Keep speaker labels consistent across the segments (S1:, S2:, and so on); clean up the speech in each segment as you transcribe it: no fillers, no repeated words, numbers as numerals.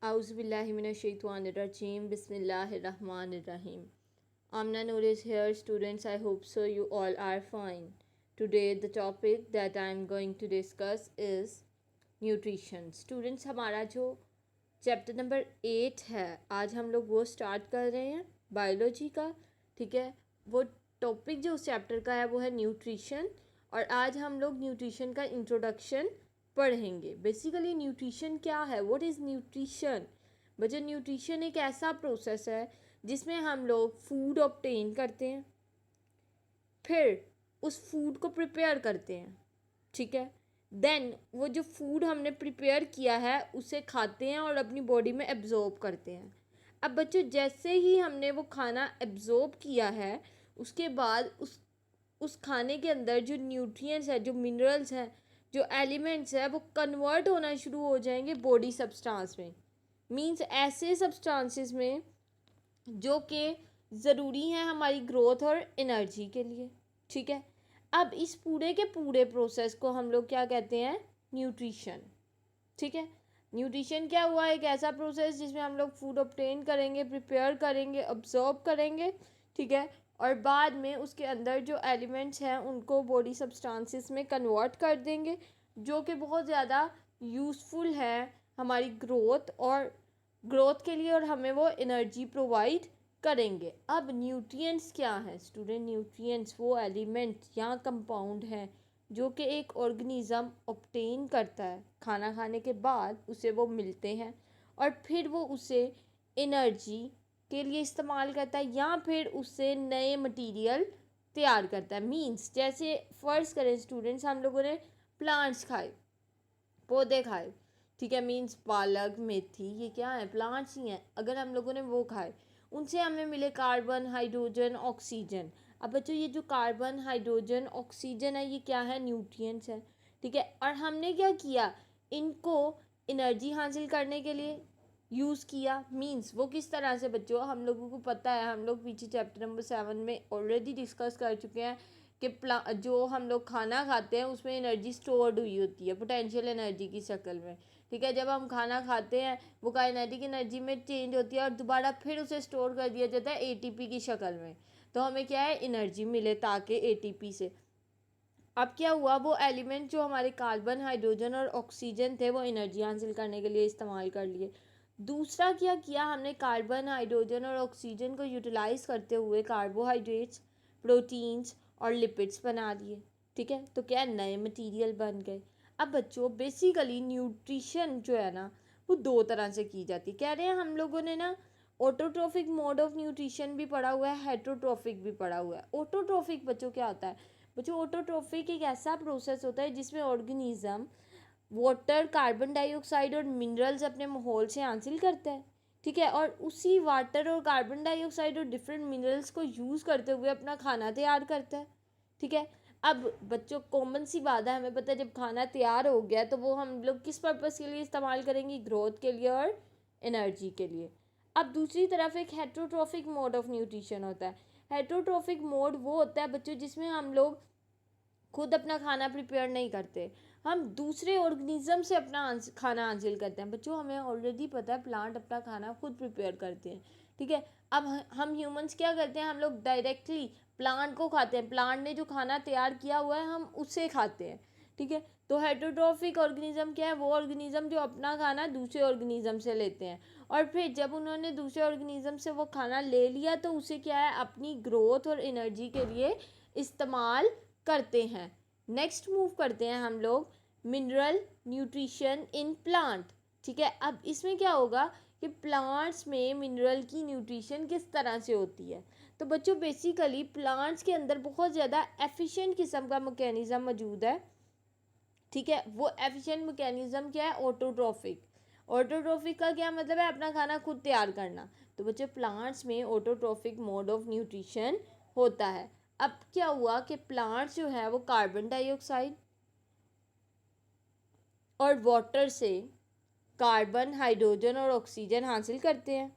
S1: Auzubillahiminash-shaytanir-rajim. Bismillahir-rahmanir-rahim. Amna Noor is here, students. I hope so you all are fine. Today the topic that I am going to discuss is nutrition. Students, हमारा जो chapter number 8 है, आज हम लोग वो start कर रहे हैं बायोलॉजी का. ठीक है, वो टॉपिक जो उस चैप्टर का है वो है न्यूट्रिशन, और आज हम लोग न्यूट्रिशन का इंट्रोडक्शन पढ़ेंगे. बेसिकली न्यूट्रिशन क्या है, व्हाट इज़ न्यूट्रिशन? बच्चों, न्यूट्रिशन एक ऐसा प्रोसेस है जिसमें हम लोग फूड ऑब्टेन करते हैं, फिर उस फूड को प्रिपेयर करते हैं. ठीक है, देन वो जो फूड हमने प्रिपेयर किया है उसे खाते हैं और अपनी बॉडी में एब्जॉर्ब करते हैं. अब बच्चों, जैसे ही हमने वो खाना एब्जॉर्ब किया है, उसके बाद उस खाने के अंदर जो न्यूट्रिएंट्स है, जो मिनरल्स हैं, जो एलिमेंट्स है, वो कन्वर्ट होना शुरू हो जाएंगे बॉडी सब्सटेंस में. मींस ऐसे सब्सटेंसेस में जो कि ज़रूरी हैं हमारी ग्रोथ और एनर्जी के लिए. ठीक है, अब इस पूरे के पूरे प्रोसेस को हम लोग क्या कहते हैं? न्यूट्रिशन. ठीक है, न्यूट्रिशन क्या हुआ? एक ऐसा प्रोसेस जिसमें हम लोग फूड ऑब्टेन करेंगे, प्रिपेयर करेंगे, अब्जॉर्ब करेंगे. ठीक है, और बाद में उसके अंदर जो एलिमेंट्स हैं उनको बॉडी सब्सटेंसेस में कन्वर्ट कर देंगे, जो कि बहुत ज़्यादा यूज़फुल है हमारी ग्रोथ के लिए, और हमें वो एनर्जी प्रोवाइड करेंगे. अब न्यूट्रिएंट्स क्या है स्टूडेंट? न्यूट्रिएंट्स वो एलिमेंट या कंपाउंड हैं जो कि एक ऑर्गेनिज़म ऑब्टेन करता है, खाना खाने के बाद उसे वो मिलते हैं, और फिर वो उसे एनर्जी के लिए इस्तेमाल करता है या फिर उससे नए मटेरियल तैयार करता है. मींस जैसे फ़र्ज़ करें स्टूडेंट्स, हम लोगों ने प्लांट्स खाए, पौधे खाए. ठीक है, मींस पालक, मेथी, ये क्या है? प्लांट्स ही हैं. अगर हम लोगों ने वो खाए, उनसे हमें मिले कार्बन, हाइड्रोजन, ऑक्सीजन. अब बच्चों, ये जो कार्बन, हाइड्रोजन, ऑक्सीजन है, ये क्या है? न्यूट्रिएंट्स है. ठीक है, और हमने क्या किया? इनको एनर्जी हासिल करने के लिए यूज़ किया. मींस वो किस तरह से बच्चों? हम लोगों को पता है, हम लोग पीछे चैप्टर नंबर 7 में ऑलरेडी डिस्कस कर चुके हैं कि जो हम लोग खाना खाते हैं उसमें एनर्जी स्टोर्ड हुई होती है पोटेंशियल एनर्जी की शक्ल में. ठीक है, जब हम खाना खाते हैं वो काइनेटिक एनर्जी में चेंज होती है और दोबारा फिर उसे स्टोर कर दिया जाता है एटीपी की शक्ल में. तो हमें क्या है? एनर्जी मिले ताकि एटीपी से. अब क्या हुआ? वो एलिमेंट जो हमारे कार्बन, हाइड्रोजन और ऑक्सीजन थे वो एनर्जी हासिल करने के लिए इस्तेमाल कर लिए. दूसरा क्या किया हमने? कार्बन, हाइड्रोजन और ऑक्सीजन को यूटिलाइज़ करते हुए कार्बोहाइड्रेट्स, प्रोटीन्स और लिपिड्स बना दिए. ठीक है, तो क्या नए मटेरियल बन गए. अब बच्चों, बेसिकली न्यूट्रिशन जो है ना वो दो तरह से की जाती है. कह रहे हैं हम लोगों ने ना ऑटोट्रोफिक मोड ऑफ न्यूट्रिशन भी पढ़ा हुआ है, हेटरोट्रोफिक भी पढ़ा हुआ है. ऑटोट्रोफिक बच्चों क्या होता है? बच्चों, ऑटोट्रोफिक एक ऐसा प्रोसेस होता है जिसमें ऑर्गेनिज्म वाटर, कार्बन डाइऑक्साइड और मिनरल्स अपने माहौल से हासिल करता है. ठीक है, और उसी वाटर और कार्बन डाइऑक्साइड और डिफरेंट मिनरल्स को यूज़ करते हुए अपना खाना तैयार करता है. ठीक है, अब बच्चों कॉमन सी बात है, हमें पता है जब खाना तैयार हो गया तो वो हम लोग किस पर्पज़ के लिए इस्तेमाल करेंगे? ग्रोथ के लिए और एनर्जी के लिए. अब दूसरी तरफ एक हेटरोट्रोफिक मोड ऑफ न्यूट्रिशन होता है. हेटरोट्रोफिक मोड वो होता है बच्चों जिसमें हम लोग खुद अपना खाना प्रिपेयर नहीं करते, हम दूसरे ऑर्गेनिज्म से अपना खाना हासिल करते हैं. बच्चों, हमें ऑलरेडी पता है प्लांट अपना खाना खुद प्रिपेयर करते हैं. ठीक है, अब हम ह्यूमंस क्या करते हैं? हम लोग डायरेक्टली प्लांट को खाते हैं. प्लांट ने जो खाना तैयार किया हुआ है हम उसे खाते हैं. ठीक है, तो हेटरोट्रोफिक ऑर्गेनिज्म क्या है? वो ऑर्गेनिज्म जो अपना खाना दूसरे ऑर्गेनिज्म से लेते हैं, और फिर जब उन्होंने दूसरे ऑर्गेनिज्म से वो खाना ले लिया तो उसे क्या है? अपनी ग्रोथ और एनर्जी के लिए इस्तेमाल करते हैं. नेक्स्ट मूव करते हैं हम लोग मिनरल न्यूट्रिशन इन प्लांट. ठीक है, अब इसमें क्या होगा कि प्लांट्स में मिनरल की न्यूट्रिशन किस तरह से होती है. तो बच्चों, बेसिकली प्लांट्स के अंदर बहुत ज़्यादा एफिशिएंट किस्म का मैकेनिज़्म मौजूद है. ठीक है, वो एफिशिएंट मैकेनिज़्म क्या है? ऑटोट्रोफिक. ऑटोट्रोफिक का क्या मतलब है? अपना खाना खुद तैयार करना. तो बच्चों, प्लांट्स में ऑटोट्रोफिक मोड ऑफ न्यूट्रिशन होता है. अब क्या हुआ कि प्लांट्स जो है वो कार्बन डाइऑक्साइड और वाटर से कार्बन, हाइड्रोजन और ऑक्सीजन हासिल करते हैं.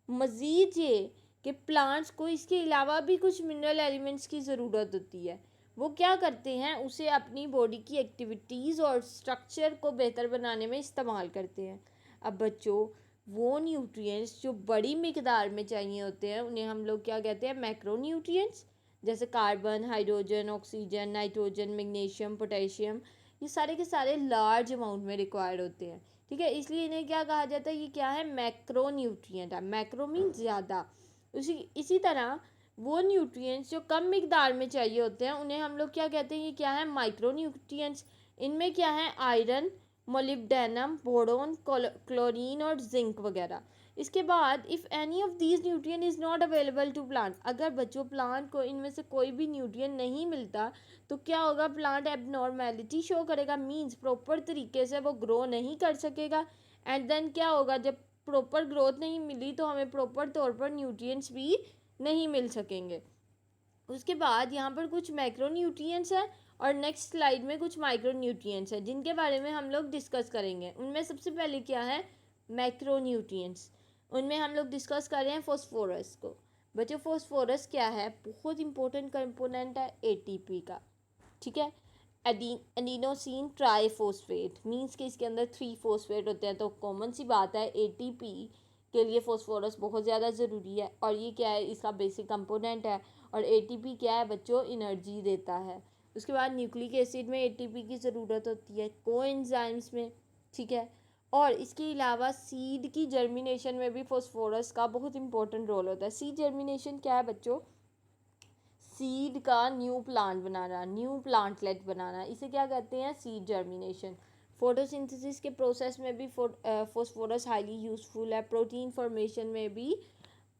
S1: मज़ीद ये कि प्लांट्स को इसके अलावा भी कुछ मिनरल एलिमेंट्स की ज़रूरत होती है. वो क्या करते हैं? उसे अपनी बॉडी की एक्टिविटीज़ और स्ट्रक्चर को बेहतर बनाने में इस्तेमाल करते हैं. अब बच्चों, वो न्यूट्रिएंट्स जो बड़ी मिकदार में चाहिए होते हैं उन्हें हम लोग क्या कहते हैं, मैक्रो न्यूट्रिएंट्स। जैसे carbon, hydrogen, oxygen, nitrogen, magnesium, potassium, ये सारे के सारे लार्ज अमाउंट में रिक्वायर्ड होते हैं। ठीक है, इसलिए इन्हें क्या कहा जाता है, ये क्या है, मैक्रो न्यूट्रिएंट है। मैक्रो मीन ज़्यादा। इसी तरह वो न्यूट्रिएंट्स जो कम मिकदार में चाहिए होते हैं उन्हें हम लोग क्या कहते हैं, ये क्या है, माइक्रो न्यूट्रिएंट्स। इनमें क्या है, आयरन, मोलिब्डेनम, बोरोन, क्लोरीन और जिंक वगैरह। इसके बाद if any of these nutrient is not available to plant, अगर बच्चों प्लांट को इनमें से कोई भी न्यूट्रिएंट नहीं मिलता तो क्या होगा, प्लांट एबनॉर्मेलिटी शो करेगा, मींस प्रॉपर तरीके से वो ग्रो नहीं कर सकेगा। एंड देन क्या होगा, जब प्रॉपर ग्रोथ नहीं मिली तो हमें प्रॉपर तौर पर न्यूट्रिएंट्स भी नहीं मिल सकेंगे। उसके बाद यहाँ पर कुछ मैक्रो न्यूट्रिएंट्स है और नेक्स्ट स्लाइड में कुछ माइक्रो न्यूट्रिएंट्स है जिनके बारे में हम लोग डिस्कस करेंगे। उनमें सबसे पहले क्या है, मैक्रो न्यूट्रिएंट्स। उनमें हम लोग डिस्कस कर रहे हैं फॉस्फोरस को। बच्चों फॉस्फोरस क्या है, बहुत इंपॉर्टेंट कंपोनेंट है एटीपी का। ठीक है, एडिनोसिन ट्राईफॉस्फेट, मींस कि इसके अंदर 3 फॉस्फेट होते हैं। तो कॉमन सी बात है, एटीपी के लिए फॉस्फोरस बहुत ज़्यादा ज़रूरी है और ये क्या है, इसका बेसिक कंपोनेंट है। और एटीपी क्या है बच्चों, एनर्जी देता है। उसके बाद न्यूक्लिक एसिड में एटीपी की ज़रूरत होती है, कोएंजाइम्स में। ठीक है, और इसके अलावा सीड की जर्मिनेशन में भी फॉस्फोरस का बहुत इंपॉर्टेंट रोल होता है। सीड जर्मिनेशन क्या है बच्चों, सीड का न्यू प्लांट बनाना, न्यू प्लांटलेट बनाना, इसे क्या कहते हैं, सीड जर्मिनेशन। फोटोसिंथेसिस के प्रोसेस में भी फॉस्फोरस हाईली यूज़फुल है। प्रोटीन फॉर्मेशन में भी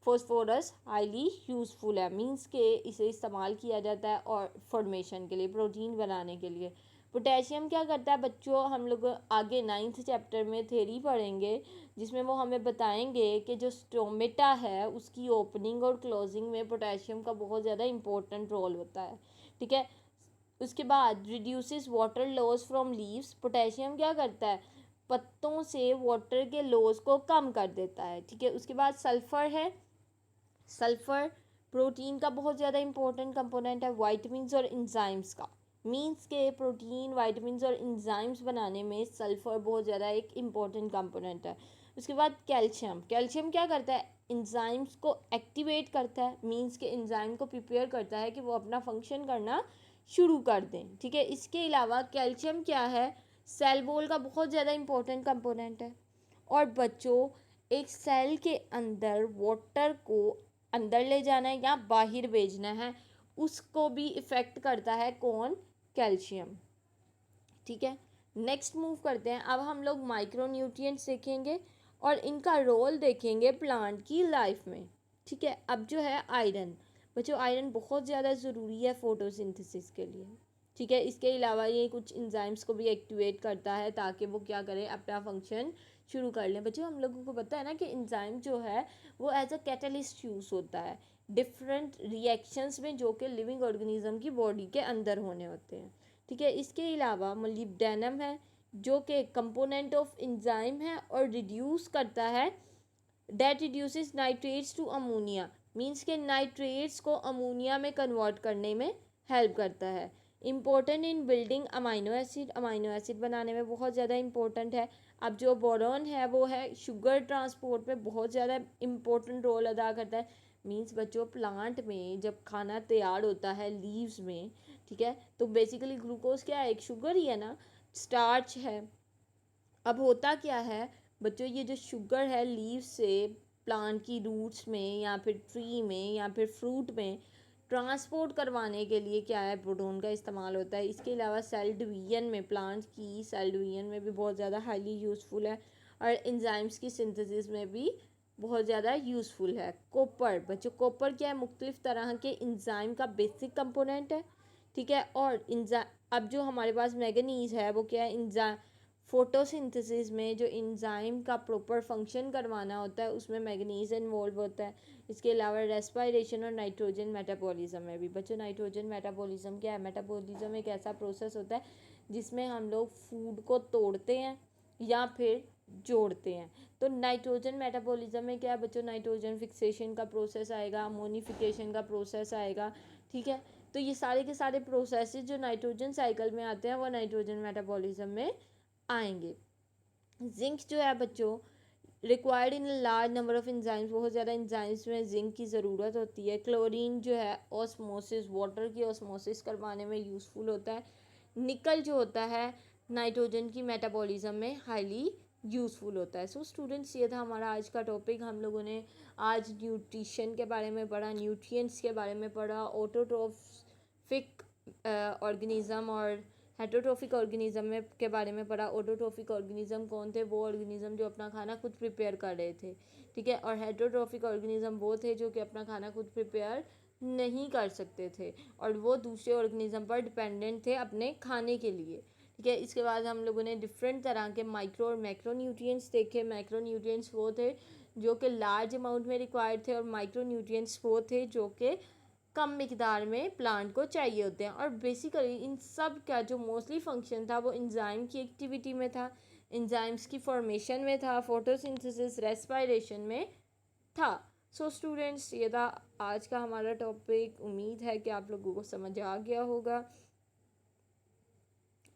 S1: फॉस्फोरस हाईली यूज़फुल है, मींस के इसे इस्तेमाल किया जाता है और फॉर्मेशन के लिए, प्रोटीन बनाने के लिए। पोटेशियम क्या करता है बच्चों, हम लोग आगे 9th चैप्टर में थ्योरी पढ़ेंगे जिसमें वो हमें बताएंगे कि जो स्टोमेटा है उसकी ओपनिंग और क्लोजिंग में पोटेशियम का बहुत ज़्यादा इंपॉर्टेंट रोल होता है। ठीक है, उसके बाद reduces water loss from leaves, potassium क्या करता है, पत्तों से वाटर के लॉस को कम कर देता है। ठीक है, उसके बाद सल्फ़र है। सल्फ़र प्रोटीन का बहुत ज़्यादा इंपॉर्टेंट कंपोनेंट है, वाइटमिन्स और इंजाइम्स का। मीन्स के प्रोटीन, वाइटमिन्स और इंजाइम्स बनाने में सल्फ़र बहुत ज़्यादा एक इम्पॉर्टेंट कंपोनेंट है। उसके बाद कैल्शियम, कैल्शियम क्या करता है, इंजाइम्स को एक्टिवेट करता है, मीन्स के इंजाइम को प्रिपेयर करता है कि वो अपना फंक्शन करना शुरू कर दें। ठीक है, इसके अलावा कैल्शियम क्या है, सेल वॉल का बहुत ज़्यादा इंपॉर्टेंट कंपोनेंट है। और बच्चों एक सेल के अंदर वाटर को अंदर ले जाना है या बाहर भेजना है, उसको भी इफ़ेक्ट करता है कौन, कैल्शियम। ठीक है, नेक्स्ट मूव करते हैं। अब हम लोग माइक्रो न्यूट्रिएंट्स देखेंगे और इनका रोल देखेंगे प्लांट की लाइफ में। ठीक है, अब जो है आयरन, बच्चों आयरन बहुत ज़्यादा ज़रूरी है फोटोसिंथेसिस के लिए। ठीक है, इसके अलावा ये कुछ इंजाइम्स को भी एक्टिवेट करता है ताकि वो क्या करें, अपना फंक्शन शुरू कर लें। बच्चों हम लोगों को पता है ना कि इंजाइम जो है वो एज अ कैटलिस्ट यूज़ होता है डिफरेंट रिएक्शंस में जो कि लिविंग ऑर्गेनिज्म की बॉडी के अंदर होने होते हैं। ठीक है, इसके अलावा मोलिब्डेनम है जो कि कंपोनेंट ऑफ इंजाइम है और रिड्यूस करता है, that reduces nitrates to ammonia, means के नाइट्रेट्स को अमोनिया में कन्वर्ट करने में हेल्प करता है। Important in building amino acid, amino acid बनाने में बहुत ज़्यादा इंपॉर्टेंट है। अब जो बोरॉन है वो है शुगर ट्रांसपोर्ट में बहुत ज़्यादा इंपॉर्टेंट रोल अदा करता है। मींस बच्चों प्लांट में जब खाना तैयार होता है लीव्स में, ठीक है, तो बेसिकली ग्लूकोज क्या है, एक शुगर ही है ना, स्टार्च है। अब होता क्या है बच्चों, ये जो शुगर है लीव से प्लांट की रूट्स में या फिर ट्री में या फिर फ्रूट में ट्रांसपोर्ट करवाने के लिए क्या है, प्रोटोन का इस्तेमाल होता है। इसके अलावा सेल डिवीजन में, प्लांट की सेल डिवीजन में भी बहुत ज़्यादा हाईली यूज़फुल है और इंजाइम्स की सिंथेसिस में भी बहुत ज़्यादा यूज़फुल है। कॉपर, बच्चों कॉपर क्या है, मुख्तलिफ तरह के इंजाइम का बेसिक कंपोनेंट है। ठीक है, और अब जो हमारे पास मैगनीज है वो क्या है, इंजाइम फोटोसिंथेसिस में जो इंजाइम का प्रॉपर फंक्शन करवाना होता है उसमें मैग्नीज इन्वॉल्व होता है। इसके अलावा रेस्पिरेशन और नाइट्रोजन मेटाबॉलिज्म में भी। बच्चों नाइट्रोजन मेटाबॉलिज्म क्या है, मेटाबॉलिज्म एक ऐसा प्रोसेस होता है जिसमें हम लोग फूड को तोड़ते हैं या फिर जोड़ते हैं। तो नाइट्रोजन मेटाबॉलिज्म में क्या है बच्चों, नाइट्रोजन फिक्सेशन का प्रोसेस आएगा, अमोनिफिकेशन का प्रोसेस आएगा। ठीक है, तो ये सारे के सारे प्रोसेसेस जो नाइट्रोजन साइकिल में आते हैं वो नाइट्रोजन मेटाबॉलिज्म में आएंगे। जिंक जो है बच्चों required in large number of enzymes, बहुत ज़्यादा एंजाइम्स में जिंक की ज़रूरत होती है। क्लोरीन जो है ऑस्मोसिस, वाटर की ऑस्मोसिस करवाने में यूज़फुल होता है। निकल जो होता है नाइट्रोजन की मेटाबॉलिज्म में हाईली यूज़फुल होता है। सो स्टूडेंट्स, ये था हमारा आज का टॉपिक। हम लोगों ने आज न्यूट्रिशन के बारे में पढ़ा, न्यूट्रिएंट्स के बारे में पढ़ा, ऑटोट्रोफिक ऑर्गेनिज़म और हेटरोट्रोफिक ऑर्गेनिज्म में के बारे में पढ़ा। ऑटोट्रोफिक ऑर्गेनिज्म कौन थे? वो ऑर्गेनिज्म जो अपना खाना खुद प्रिपेयर कर रहे थे, ठीक है। और हेटरोट्रोफिक ऑर्गेनिज्म वो थे जो कि अपना खाना खुद प्रिपेयर नहीं कर सकते थे और वो दूसरे ऑर्गेनिज्म पर डिपेंडेंट थे अपने खाने के लिए, ठीक है। इसके बाद हम लोगों ने डिफरेंट तरह के माइक्रो और मैक्रो न्यूट्रिएंट्स देखे। मैक्रो न्यूट्रिएंट्स वो थे जो कि लार्ज अमाउंट में रिक्वायर्ड थे और माइक्रो न्यूट्रिएंट्स वो थे जो कि कम मिकदार में प्लांट को चाहिए होते हैं। और बेसिकली इन सब का जो मोस्टली फंक्शन था वो एंजाइम की एक्टिविटी में था, एंजाइम्स की फॉर्मेशन में था, फोटोसिंथेसिस, रेस्पिरेशन में था। सो स्टूडेंट्स, ये था आज का हमारा टॉपिक। उम्मीद है कि आप लोगों को समझ आ गया होगा।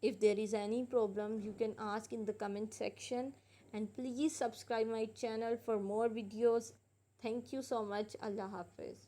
S1: If there is any problem, you can ask in the comment section, and please subscribe my channel for more videos. Thank you so much. Allah Hafiz.